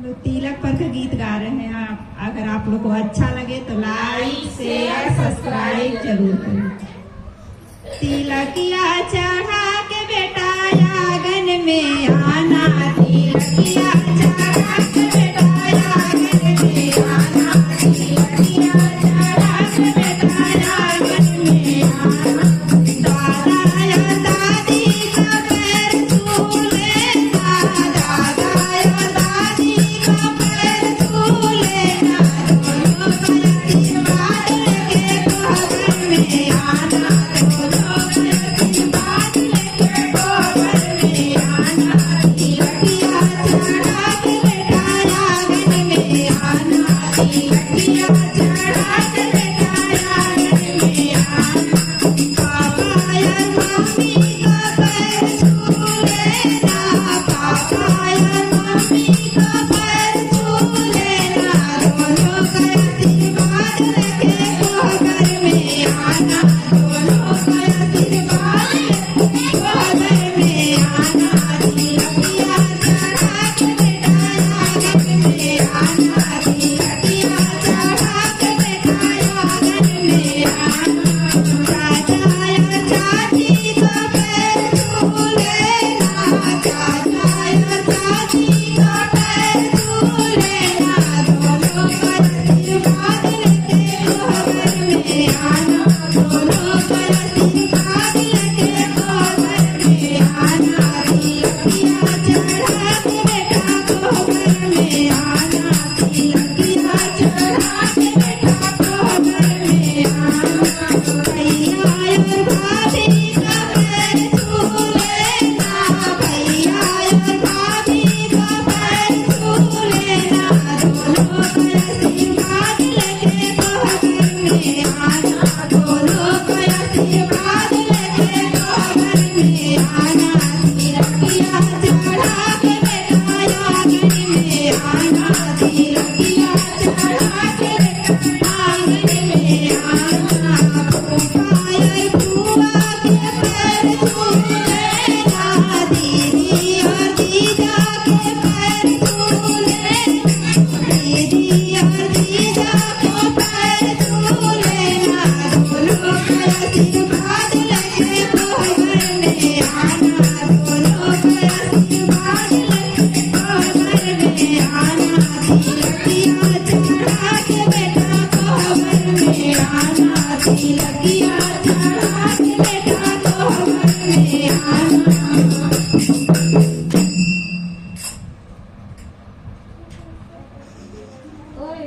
लोग तिलक पर का गीत गा रहे हैं। आप अगर आप लोग को अच्छा लगे तो लाइक शेयर सब्सक्राइब जरूर करें। तिलकिया चढ़ा के बेटा आंगन में आना, तिलकिया चढ़ा के बेटा आंगन में आना, तिलकिया चढ़ा के बेटा आंगन में आना। दादा या दादी का पैर छू लेना, दादा या दादी का पैर छू लेना, दोनों का आशीर्वाद लेके घर में आना, दोनों का आशीर्वाद लेके घर में आना। तिलकिया चढ़ा के बेटा आंगन में आना, तिलकिया चढ़ा के बेटा आंगन में आना। पापा या मम्मी का पैर छू लेना, पापा या मम्मी का पैर छू लेना, दोनों का आशीर्वाद लेके घर में आना, दोनों का आशीर्वाद लेके घर में आना। तिलकिया चढ़ा के बेटा आंगन में आना, तिलकिया चढ़ा के बेटा आंगन में आना। चाचा या चाची का पैर छू लेना, चाचा या चाची का पैर छू लेना, दोनों का आशीर्वाद लेके घर में आना, दोनों का आशीर्वाद लेके घर में आना। तिलकिया चढ़ा के बेटा घर में आना, तिलकिया चढ़ा के बेटा घर में आना। भैया और भाभी का पैर छू लेना, भैया और भाभी का पैर छू लेना, दोनों का आशीर्वाद लेके घर में आना, दोनों का आशीर्वाद लेके घर में आना। तिलकिया चढ़ा के बेटा आंगन में आना, तिलकिया चढ़ा के बेटा आंगन में आना। फूफा या फूफा के पैर छू लेना, दीदी और जीजा के पैर छू लेना, दीदी और जीजा को पैर छू लेना, दोनों का आशीर्वाद लेके घर में आना, दोनों का आशीर्वाद लेके घर में आना। तिलकिया चढ़ा के बेटा घर में आना, तिलकिया चढ़ा के बेटा घर में आना। ओए